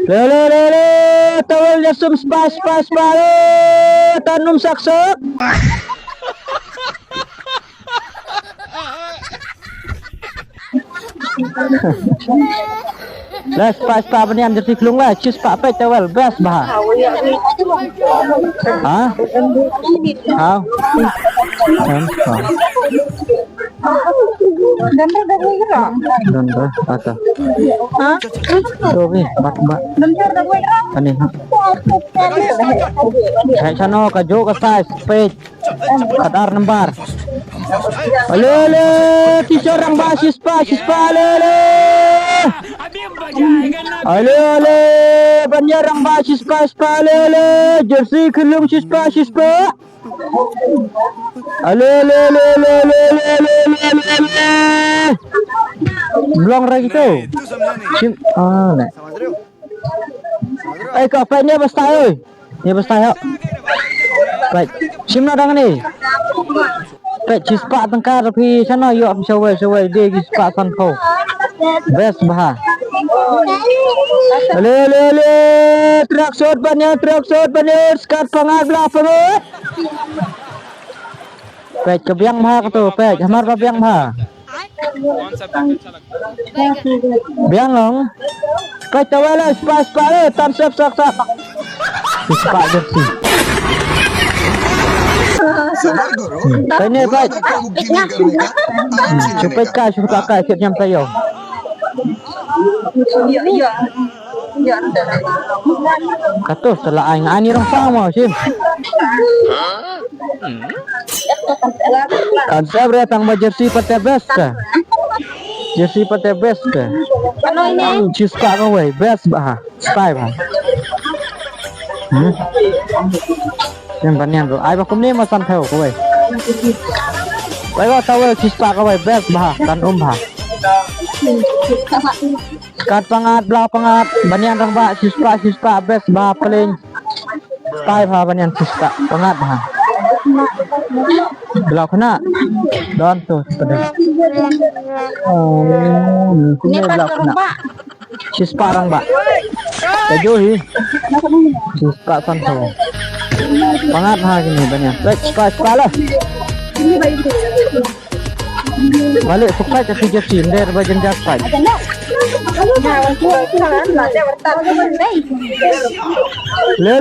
Le, tawal jasum spas palo, tanum saksak. Las pas pa banian jadi kelung lah, cis pak pe tawal bas bah. Hah? Hah? Gambar dah gue gerak. Gambar apa? Hah? Tuh ni, mbak. Gambar dah gue gerak. Ani ha. Kayak sana kajo ka size page. Kadar lembar. Lele, teacher ang basis pa lele. Ale, banyak ang basis pa lele. Jersey kelung sispa. Ale. Belum lagi tu. Nak. Kau apa ni besar oi? Ni besar tak? Baik. Simna dang ni. Baik, cispa tengkar tapi sana yuk sawai dia cispa sanko. Best bah. Ale. Truk shot banyak, skat pangat belah perut. Baik, kebiang bah tu, baik, hamar kebiang bah. Biang long. Baik, tawala spa le, tan sak. Cispa jersey. Ini baik. Cepet kah siap nyampe yo. Iya. Kata setelah ani orang sama sim. Kan saya beratang jersey pate best ka. Jersey pate best ka. Kalau ini Cispa kau wei best bah. Style bah. Yang banian tu. Ai bakum ni masan theo kau wei. Wei kau tahu cispa kau wei best bah kan bah. Skat pangat, belah pangat, banian rang ba, cispa, best bah paling style bah banian cispa, pangat bah. Belah kena, don tu pada. Ini belah kena. Cispa rang ba. Kejuhi. Cispa santo. Pangat bah gini banian. Baik, cispa lah. Balik suka kasi jersey der bajan jaspai. Le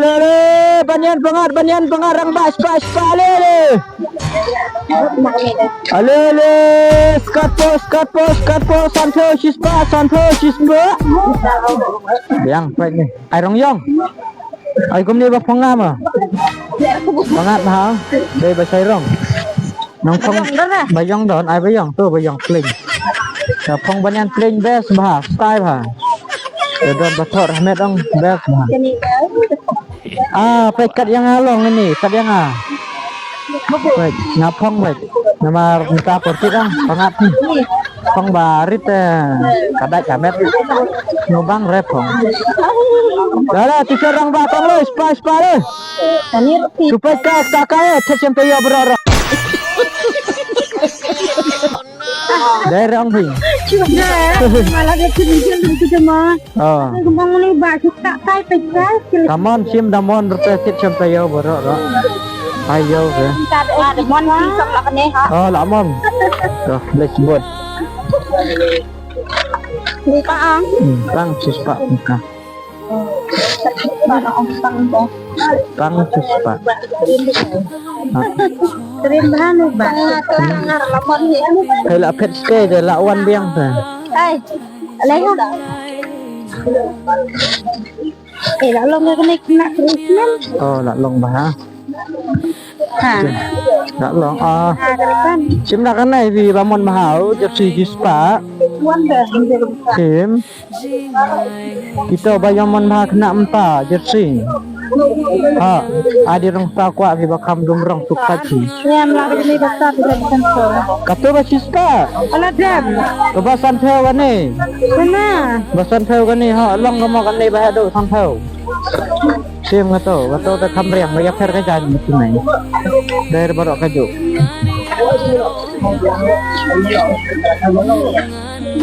banyan pangat rang bas lele. Ale skat po santo cispa. Biang baik ni. Ai rong yong. Ai kum ni ba pangam ah. Pangat ha. Dei ba sai rong. Nong phong bayang don ai bayang tu bayang plain. Sa phong banyan plain best bah style bah. Don bator Ahmed dong best bah. Pekat yang along ini, kat yang baik, ngapong baik. Nama minta porti dong, pangat ni. Phong barit kada camet. Ngobang repong. Dala teacher rang ba pang lo spa le. Supaya kakak tercem yo beroro. Dari orang pun. malah dia tunjuk itu cuma. Oh. Kembang ni baju tak kai pekas. Damon sim damon berpesit sampai yo beroro. Ayo ke. Ada mon pisang lah ni. Oh, lamon. Tuh, let's buat. Buka ang. Bang cispa buka. Bang cispa. Keren banget bang. Lamon ni. Hay là pet stay de la wan biang ta. Ai. Lấy ha. Đã lông cái này kena Christmas. Oh, la long bah. Ha. La long Kan. Sim nak kan này vì bamon mahal jersey cispa. Wonder. Sim. Kita bayang mon bah kena empa jersey. Adi rong ta kwa vi bakam dum rong sukaci. Yang lagi ni besar tidak bisa. Kato ba cispa? Ala jam. Kebasan theo kan ni. Mana? Basan theo kan ni long kamo kan ni bah do sang theo. Sim kato ta kam riang ya fer ka jan mesti nai. Dari barok kajo.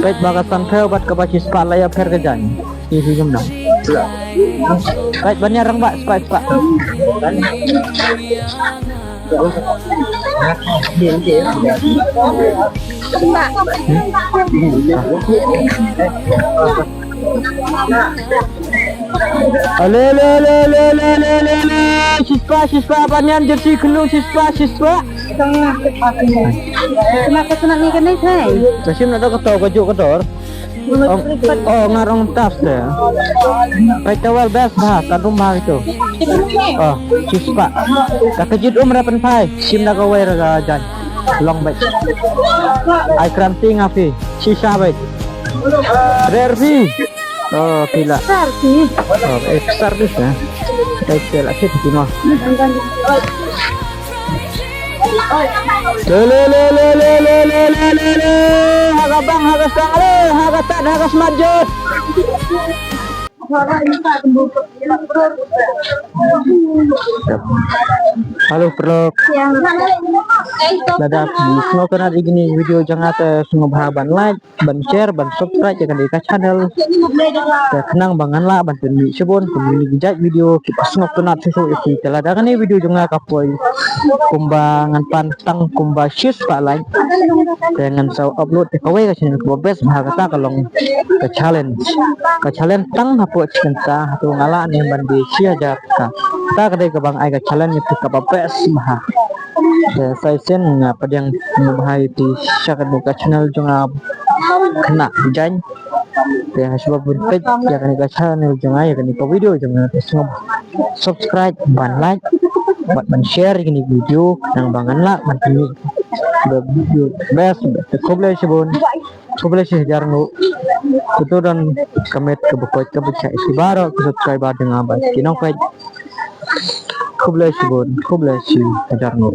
Baik bagasan theo bat ka ba cispa la ya fer ka jan. Ini jumna. Baik, banyak orang Pak, cepat. Ale, siswa banyak jersey kelung siswa. Kenapa kena ni kan ni saya? Kasi na daw kataw kajo kator. Oh, ngarong tas deh. Baik tawal best bahas, tanong bahas itu. Oh, siswa. Kakajid rapan pai, sim na kawai raga jan. Long baik. Ai kranting afi, sisa baik. Rervi. Oh, gila. Sarki. Oh, besar bisa. Baik, lah sih cuma. Le. Haga bang, haga sangale, haga tad, haga smajot. Halo bro, dadah semua kena gini video jangan semua bahaban like, ban share, ban subscribe jangan di channel. Kenang bangan lah ban pemilih sebon pemilih gejat video kita semua kena sesuatu itu. Telah dah ni video jangan kapoi kumbangan pantang kumba shis pak like dengan saya upload ke kawai ke channel ke best bahasa kalau ke challenge tang hapo cinta tu ngala ni bandi sia jaka ta kadai ke bang ai ke challenge itu ke best bah saya sen apa yang bahai di syakat buka channel jangan kena jan ya sebab page jangan ke channel jangan ya kan video jangan subscribe ban like buat share ini video yang bangan lah manti video best koblesi jarno itu dan kamet ke bukot ke baca isi baru ke subscribe dengan abad kinong page koblesi jarno